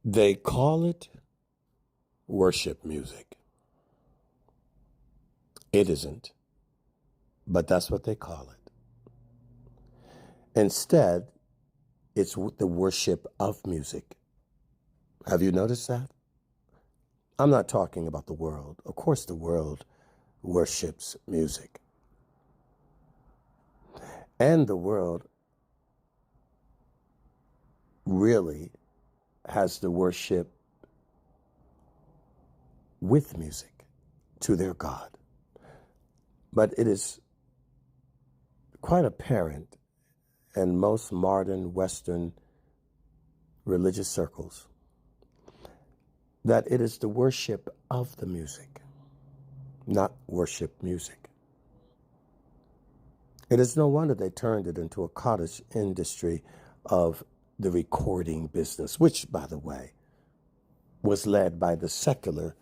They call it worship music. It isn't, but that's what they call it. Instead, it's the worship of music. Have you noticed that? I'm not talking about the world. Of course, the world worships music. And the world really has the worship with music to their God. But it is quite apparent in most modern Western religious circles that it is the worship of the music, not worship music. It is no wonder they turned it into a cottage industry of the recording business, which, by the way, was led by the secular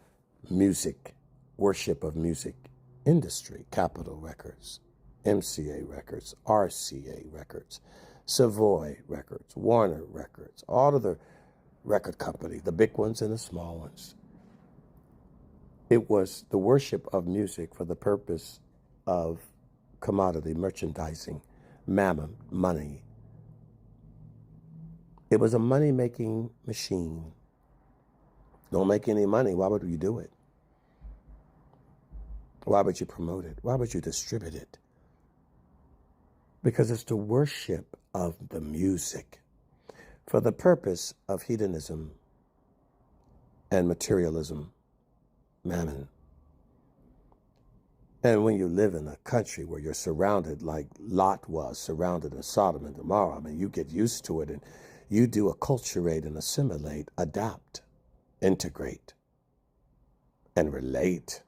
music, worship of music industry, Capitol Records, MCA Records, RCA Records, Savoy Records, Warner Records, all of the record companies, the big ones and the small ones. It was the worship of music for the purpose of commodity, merchandising, mammon, money. It was a money-making machine. Don't make any money. Why would you do it? Why would you promote it? Why would you distribute it? Because it's the worship of the music for the purpose of hedonism and materialism, mammon. And when you live in a country where you're surrounded like Lot was surrounded in Sodom and Gomorrah, I mean, you get used to it and you do acculturate and assimilate, adapt, integrate, and relate.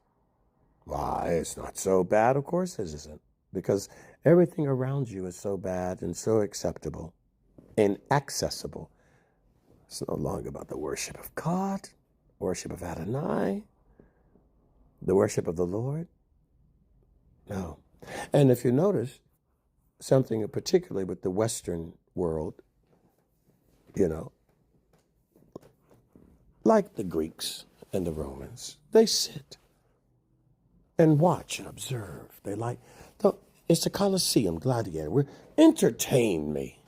Why, it's not so bad. Of course it isn't, because everything around you is so bad and so acceptable, inaccessible. It's no longer about the worship of God, worship of Adonai, the worship of the Lord. No. And if you notice something particularly with the Western world, like the Greeks and the Romans, they sit and watch and observe. It's the Colosseum, gladiator. Entertain me.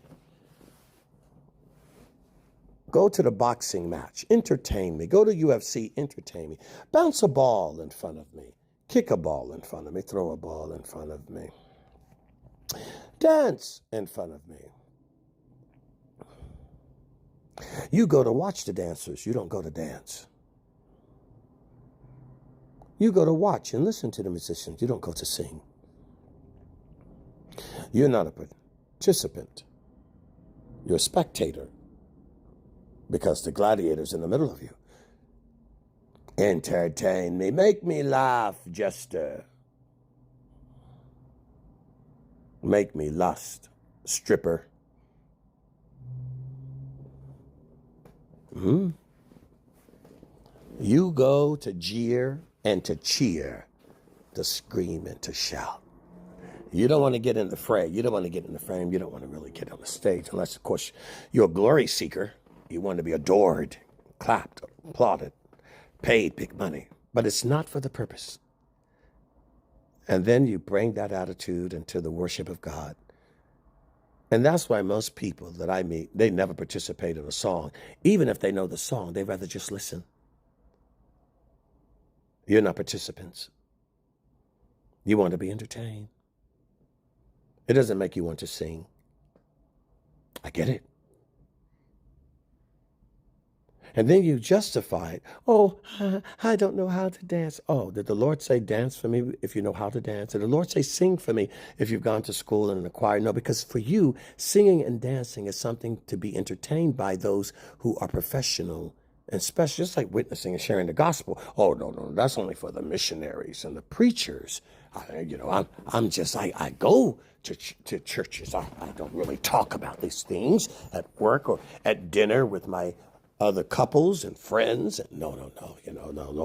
Go to the boxing match, entertain me. Go to UFC, entertain me. Bounce a ball in front of me. Kick a ball in front of me. Throw a ball in front of me. Dance in front of me. You go to watch the dancers. You don't go to dance. You go to watch and listen to the musicians. You don't go to sing. You're not a participant. You're a spectator, because the gladiator's in the middle of you. Entertain me. Make me laugh, jester. Make me lust, stripper. You go to jeer and to cheer, to scream and to shout. You don't want to get in the fray. You don't want to get in the frame. You don't want to really get on the stage unless, of course, you're a glory seeker. You want to be adored, clapped, applauded, paid big money. But it's not for the purpose. And then you bring that attitude into the worship of God. And that's why most people that I meet, they never participate in a song. Even if they know the song, they'd rather just listen. You're not participants. You want to be entertained. It doesn't make you want to sing. I get it. And then you justify it. Oh, I don't know how to dance. Oh, did the Lord say dance for me if you know how to dance? Did the Lord say sing for me if you've gone to school and in a choir? No, because for you, singing and dancing is something to be entertained by those who are professional and special, just like witnessing and sharing the gospel. Oh, no, that's only for the missionaries and the preachers. I go to churches. I don't really talk about these things at work or at dinner with my other couples and friends. And no. No.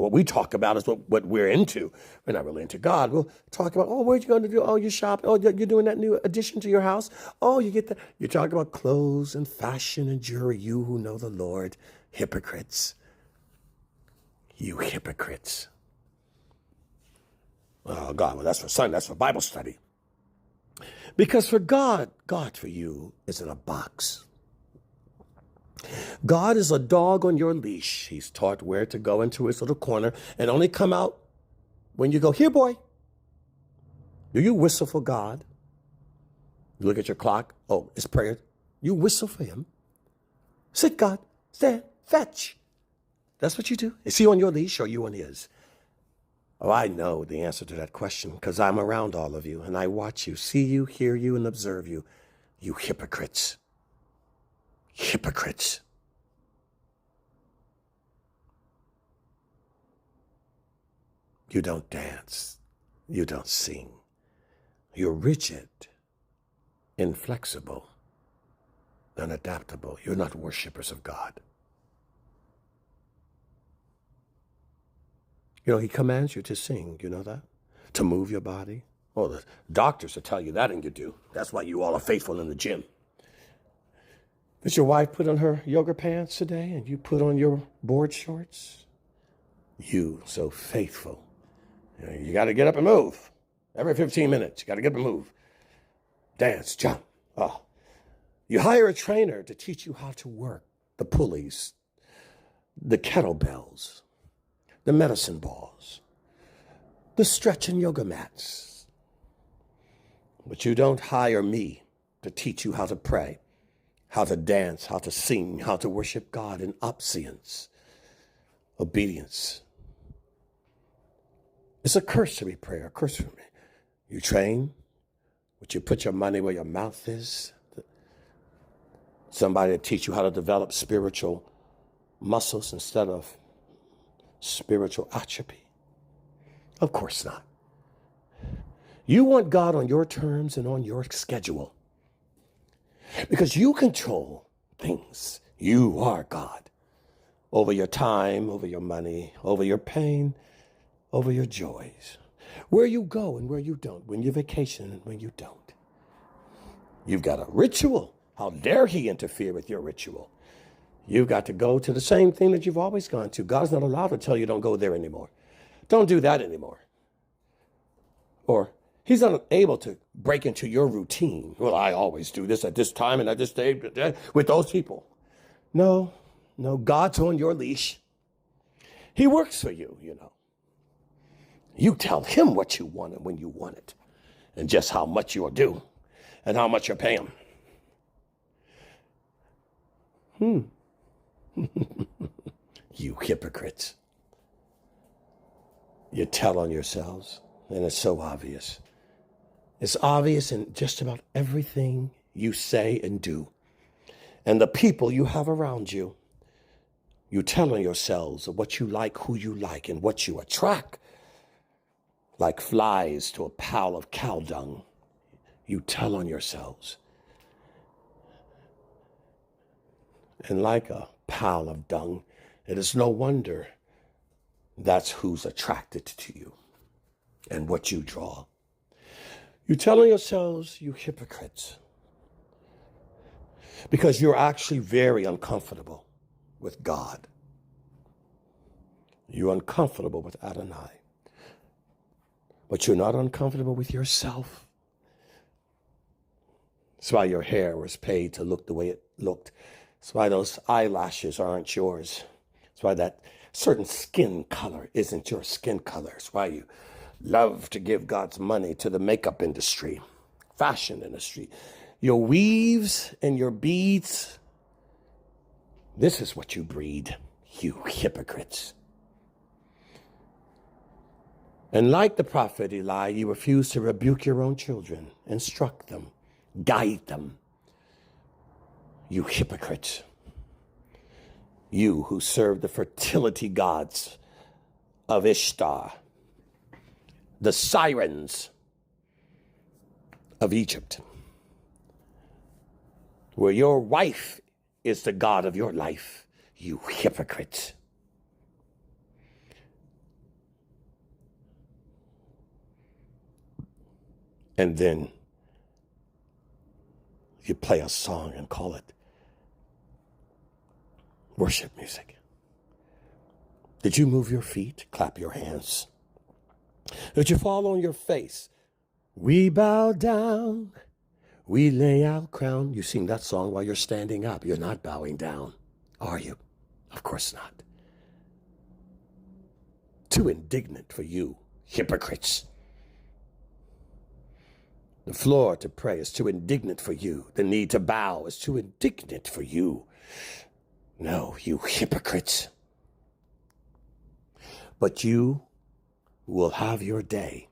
What we talk about is what we're into. We're not really into God. We'll talk about, oh, what are you going to do? Oh, you're shopping. Oh, you're doing that new addition to your house. Oh, you get that. You're talking about clothes and fashion and jewelry. You who know the Lord, hypocrites. You hypocrites. Oh, God, well, that's for Sunday. That's for Bible study. Because for God for you is in a box. God is a dog on your leash. He's taught where to go into his little corner and only come out when you go, here, boy. Do you whistle for God? You look at your clock. Oh, it's prayer. You whistle for him. Sit, God. Stand. Fetch. That's what you do. Is he on your leash or are you on his? Oh, I know the answer to that question because I'm around all of you and I watch you, see you, hear you, and observe you. You hypocrites. Hypocrites. You don't dance. You don't sing. You're rigid, inflexible, unadaptable. You're not worshipers of God. You know, he commands you to sing. You know that? To move your body. Well, the doctors will tell you that and you do. That's why you all are faithful in the gym. Did your wife put on her yoga pants today and you put on your board shorts? You, so faithful. You got to get up and move. Every 15 minutes, you got to get up and move. Dance, jump. Oh. You hire a trainer to teach you how to work the pulleys, the kettlebells, the medicine balls, the stretching yoga mats. But you don't hire me to teach you how to pray, how to dance, how to sing, how to worship God in obedience. Obedience. It's a cursory prayer, a cursory. You train, but you put your money where your mouth is. Somebody to teach you how to develop spiritual muscles instead of spiritual atrophy. Of course not. You want God on your terms and on your schedule. Because you control things. You are God. Over your time, over your money, over your pain, over your joys. Where you go and where you don't. When you vacation and when you don't. You've got a ritual. How dare he interfere with your ritual? You've got to go to the same thing that you've always gone to. God's not allowed to tell you don't go there anymore. Don't do that anymore. Or he's not able to break into your routine. Well, I always do this at this time and I just stay with those people. No, God's on your leash. He works for you, you know. You tell him what you want and when you want it and just how much you'll do and how much you'll pay him. You hypocrites. You tell on yourselves, and it's so obvious. It's obvious in just about everything you say and do. And the people you have around you, you tell on yourselves of what you like, who you like, and what you attract. Like flies to a pile of cow dung, you tell on yourselves. And like a pile of dung, it is no wonder that's who's attracted to you and what you draw. You tell on yourselves, you hypocrites, because you're actually very uncomfortable with God. You're uncomfortable with Adonai. But you're not uncomfortable with yourself. That's why your hair was paid to look the way it looked. That's why those eyelashes aren't yours. That's why that certain skin color isn't your skin color. That's why you love to give God's money to the makeup industry, fashion industry. Your weaves and your beads, this is what you breed, you hypocrites. And like the prophet Eli, you refuse to rebuke your own children, instruct them, guide them. You hypocrites. You who serve the fertility gods of Ishtar, the sirens of Egypt, where your wife is the god of your life. You hypocrites. And then you play a song and call it worship music. Did you move your feet? Clap your hands. Did you fall on your face? We bow down. We lay our crown. You sing that song while you're standing up. You're not bowing down, are you? Of course not. Too indignant for you, hypocrites. The floor to pray is too indignant for you. The need to bow is too indignant for you. No, you hypocrites. But you will have your day.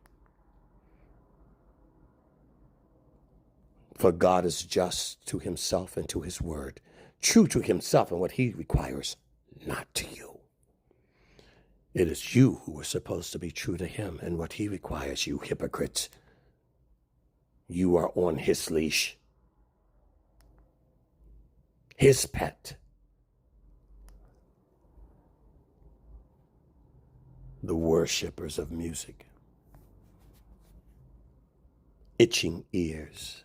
For God is just to himself and to his word, true to himself and what he requires, not to you. It is you who are supposed to be true to him and what he requires, you hypocrites. You are on his leash, his pet. The worshippers of music, itching ears,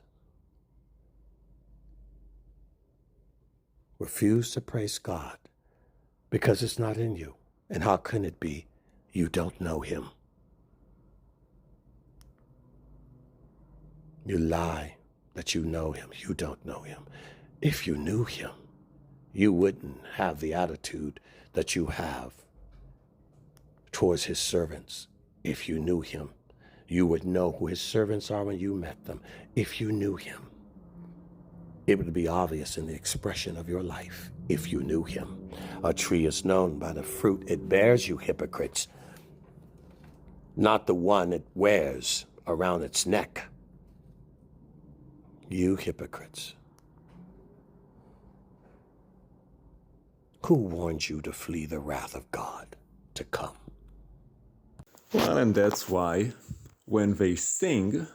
refuse to praise God because it's not in you. And how can it be? You don't know him. You lie that you know him. You don't know him. If you knew him, you wouldn't have the attitude that you have towards his servants. If you knew him, you would know who his servants are when you met them. If you knew him, it would be obvious in the expression of your life. If you knew him, a tree is known by the fruit it bears, you hypocrites, not the one it wears around its neck. You hypocrites. Who warned you to flee the wrath of God to come? Well, and that's why when they sing,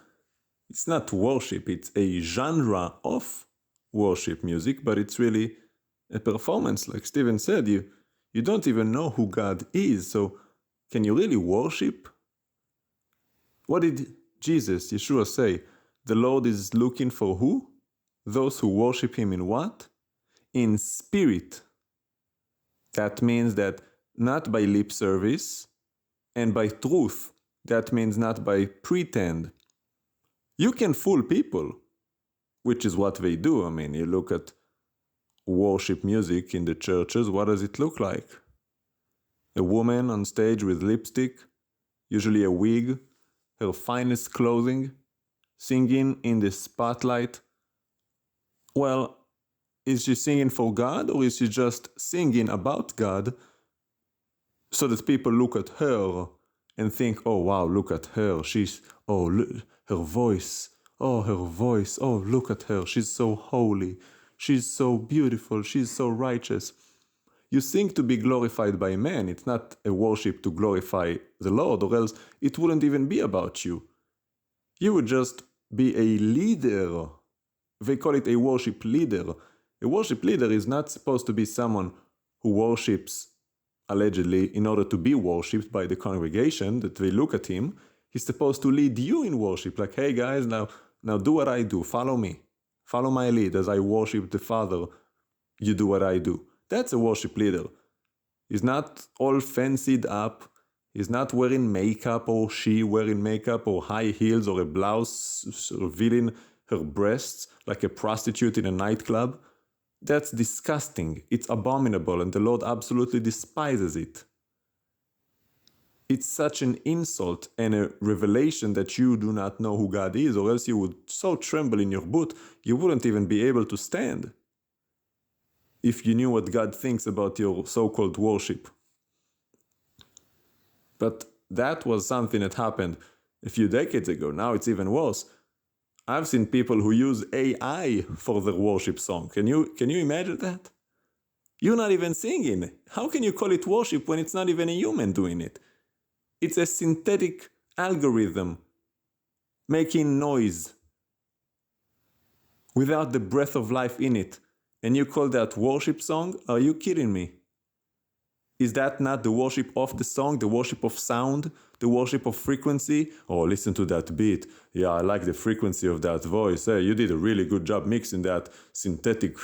it's not worship, it's a genre of worship music, but it's really a performance. Like Stephen said, you don't even know who God is, so can you really worship? What did Jesus, Yeshua, say? The Lord is looking for who? Those who worship him in what? In spirit. That means that not by lip service, and by truth. That means not by pretend. You can fool people, which is what they do. I mean, you look at worship music in the churches, what does it look like? A woman on stage with lipstick, usually a wig, her finest clothing, singing in the spotlight. Well, is she singing for God, or is she just singing about God so that people look at her and think, oh wow, look at her, her voice, oh look at her, she's so holy, she's so beautiful, she's so righteous. You sing to be glorified by men, it's not a worship to glorify the Lord, or else it wouldn't even be about you. You would just be a leader. They call it a worship leader. A worship leader is not supposed to be someone who worships allegedly in order to be worshipped by the congregation, that they look at him. He's supposed to lead you in worship, like, hey guys, now do what I do, follow me. Follow my lead as I worship the Father. You do what I do. That's a worship leader. He's not all fancied up. He's not wearing makeup, or she wearing makeup or high heels or a blouse revealing her breasts like a prostitute in a nightclub. That's disgusting. It's abominable, and the Lord absolutely despises it. It's such an insult and a revelation that you do not know who God is, or else you would so tremble in your boot, you wouldn't even be able to stand if you knew what God thinks about your so-called worship. But that was something that happened a few decades ago. Now it's even worse. I've seen people who use AI for their worship song. Can you imagine that? You're not even singing. How can you call it worship when it's not even a human doing it? It's a synthetic algorithm making noise without the breath of life in it. And you call that worship song? Are you kidding me? Is that not the worship of the song, the worship of sound, the worship of frequency? Oh, listen to that beat. Yeah, I like the frequency of that voice. Hey, you did a really good job mixing that synthetic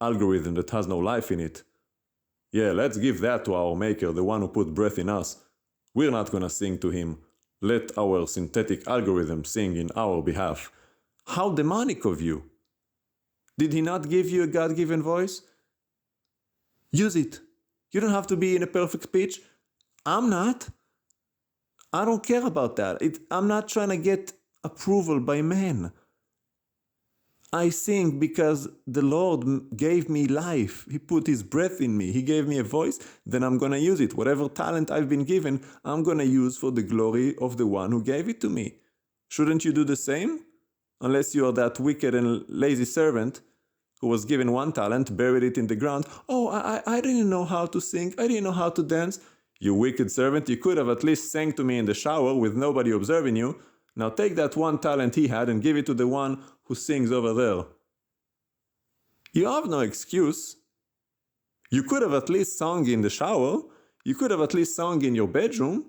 algorithm that has no life in it. Yeah, let's give that to our maker, the one who put breath in us. We're not gonna sing to him. Let our synthetic algorithm sing in our behalf. How demonic of you! Did he not give you a God-given voice? Use it. You don't have to be in a perfect pitch. I'm not. I don't care about that. I'm not trying to get approval by men. I sing because the Lord gave me life. He put His breath in me. He gave me a voice. Then I'm going to use it. Whatever talent I've been given, I'm going to use for the glory of the one who gave it to me. Shouldn't you do the same? Unless you are that wicked and lazy servant who was given one talent, buried it in the ground. Oh, I didn't know how to sing. I didn't know how to dance. You wicked servant, you could have at least sang to me in the shower with nobody observing you. Now take that one talent he had and give it to the one who sings over there. You have no excuse. You could have at least sung in the shower. You could have at least sung in your bedroom,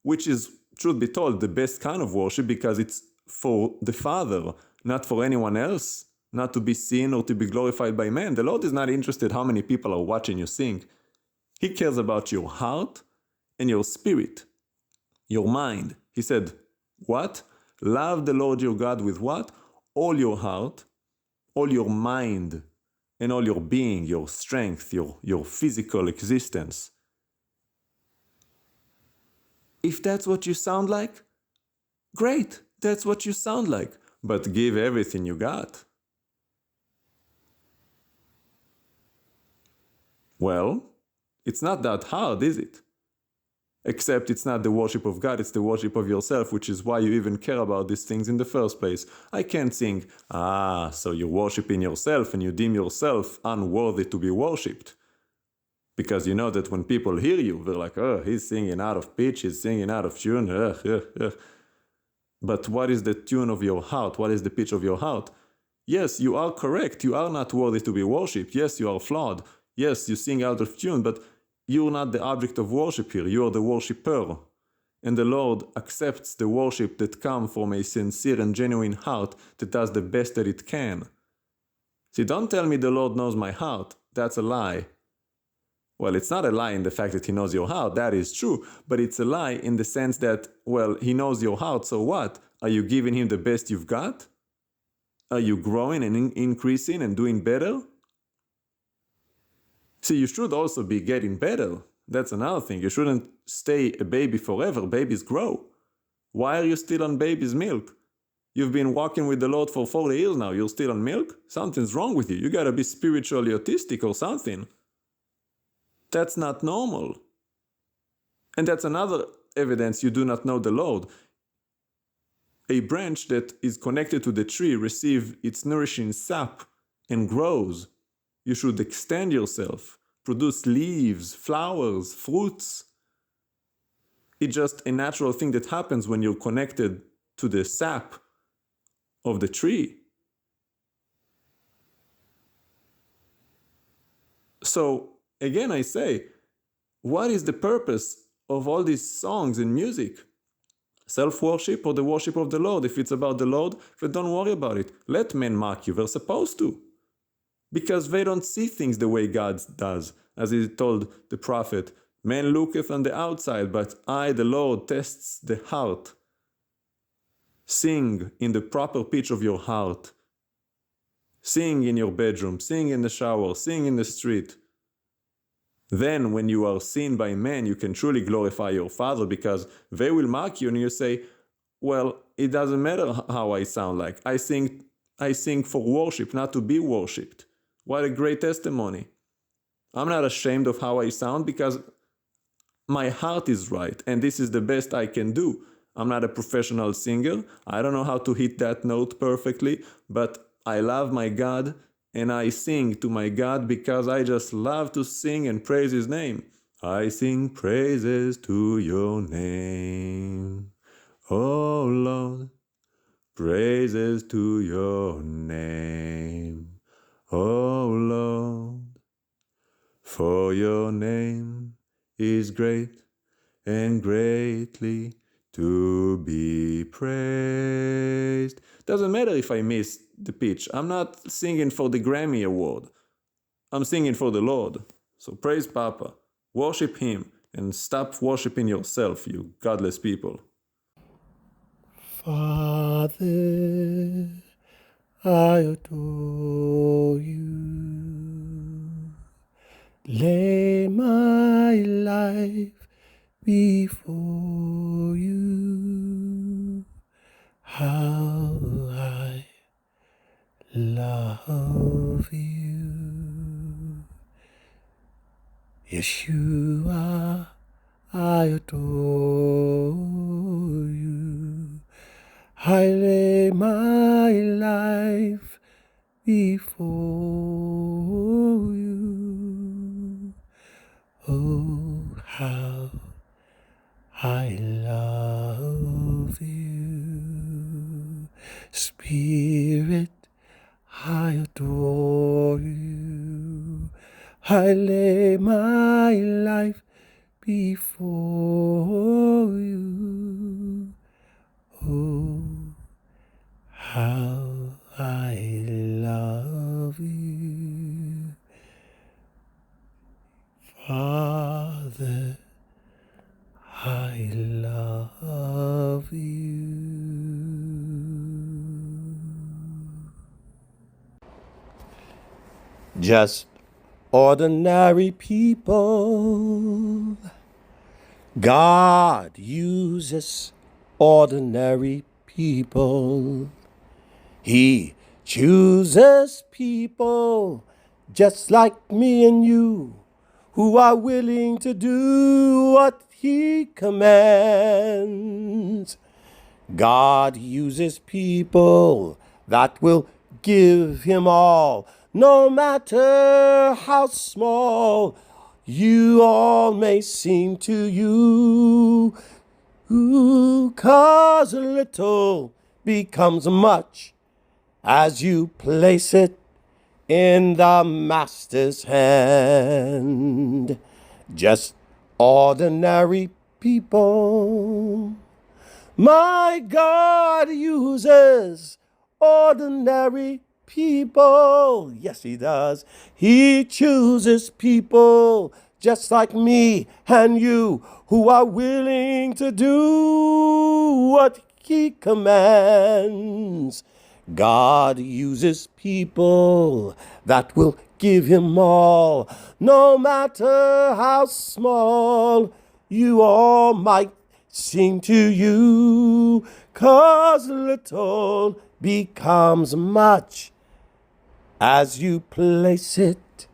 which is, truth be told, the best kind of worship because it's for the Father, not for anyone else. Not to be seen or to be glorified by men. The Lord is not interested how many people are watching you sing. He cares about your heart and your spirit, your mind. He said, what? Love the Lord your God with what? All your heart, all your mind, and all your being, your strength, your physical existence. If that's what you sound like, great, that's what you sound like. But give everything you got. Well, it's not that hard, is it? Except it's not the worship of God, it's the worship of yourself, which is why you even care about these things in the first place. I can't sing, so you're worshiping yourself and you deem yourself unworthy to be worshipped. Because you know that when people hear you, they're like, oh, he's singing out of pitch, he's singing out of tune. But what is the tune of your heart? What is the pitch of your heart? Yes, you are correct. You are not worthy to be worshipped. Yes, you are flawed. Yes, you sing out of tune, but you're not the object of worship here. You are the worshipper. And the Lord accepts the worship that comes from a sincere and genuine heart that does the best that it can. See, don't tell me the Lord knows my heart. That's a lie. Well, it's not a lie in the fact that He knows your heart. That is true. But it's a lie in the sense that, well, He knows your heart, so what? Are you giving Him the best you've got? Are you growing and increasing and doing better? See, you should also be getting better. That's another thing. You shouldn't stay a baby forever. Babies grow. Why are you still on baby's milk? You've been walking with the Lord for 40 years now. You're still on milk? Something's wrong with you. You gotta be spiritually autistic or something. That's not normal. And that's another evidence you do not know the Lord. A branch that is connected to the tree receives its nourishing sap and grows. You should extend yourself, produce leaves, flowers, fruits. It's just a natural thing that happens when you're connected to the sap of the tree. So, again, I say, what is the purpose of all these songs and music? Self-worship or the worship of the Lord? If it's about the Lord, then don't worry about it. Let men mock you. They're supposed to. Because they don't see things the way God does. As He told the prophet, man looketh on the outside, but I, the Lord, tests the heart. Sing in the proper pitch of your heart. Sing in your bedroom, sing in the shower, sing in the street. Then when you are seen by men, you can truly glorify your Father, because they will mock you and you say, well, it doesn't matter how I sound like. I sing for worship, not to be worshipped. What a great testimony. I'm not ashamed of how I sound because my heart is right and this is the best I can do. I'm not a professional singer. I don't know how to hit that note perfectly, but I love my God and I sing to my God because I just love to sing and praise His name. I sing praises to your name, oh Lord, praises to your name. O Lord, for your name is great and greatly to be praised. Doesn't matter if I miss the pitch. I'm not singing for the Grammy Award. I'm singing for the Lord. So praise Papa, worship Him, and stop worshiping yourself, you godless people. Father, I adore you. Lay my life before you. How I love you. Yeshua, I adore you. I lay my life before you. Oh, how I love you. Spirit, I adore you. I lay my life before you. Oh, how I love you. Father, I love you. Just ordinary people. God uses ordinary people. He chooses people just like me and you who are willing to do what He commands. God uses people that will give Him all, no matter how small you all may seem to you. 'Cause a little becomes much as you place it in the Master's hand. Just ordinary people. My God uses ordinary people. Yes, He does. He chooses people just like me and you who are willing to do what He commands. God uses people that will give Him all, no matter how small you all might seem to you, 'cause little becomes much as you place it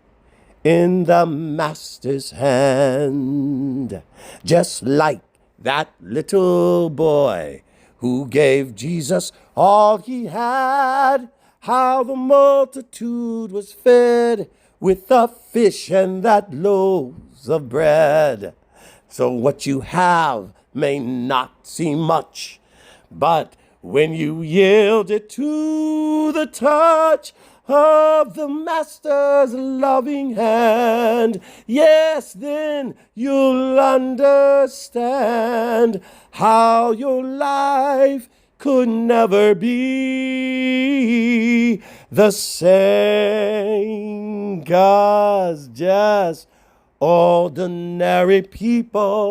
in the Master's hand. Just like that little boy who gave Jesus all he had, how the multitude was fed with the fish and that loaves of bread. So what you have may not seem much, but when you yield it to the touch of the Master's loving hand, yes, then you'll understand how your life could never be the same. 'Cause just ordinary people.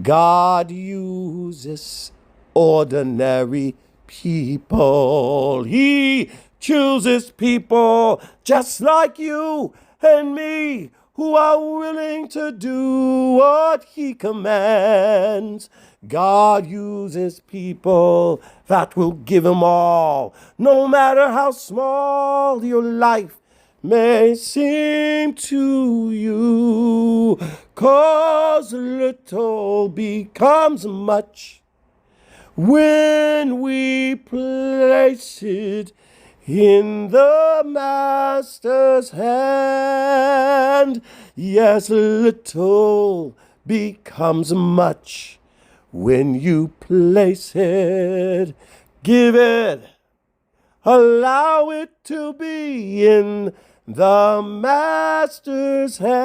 God uses ordinary people. He chooses people just like you and me who are willing to do what He commands. God uses people that will give Him all, no matter how small your life may seem to you, 'cause little becomes much when we place it in the Master's hand. Yes, little becomes much when you place it, give it Allow it to be in the Master's hand.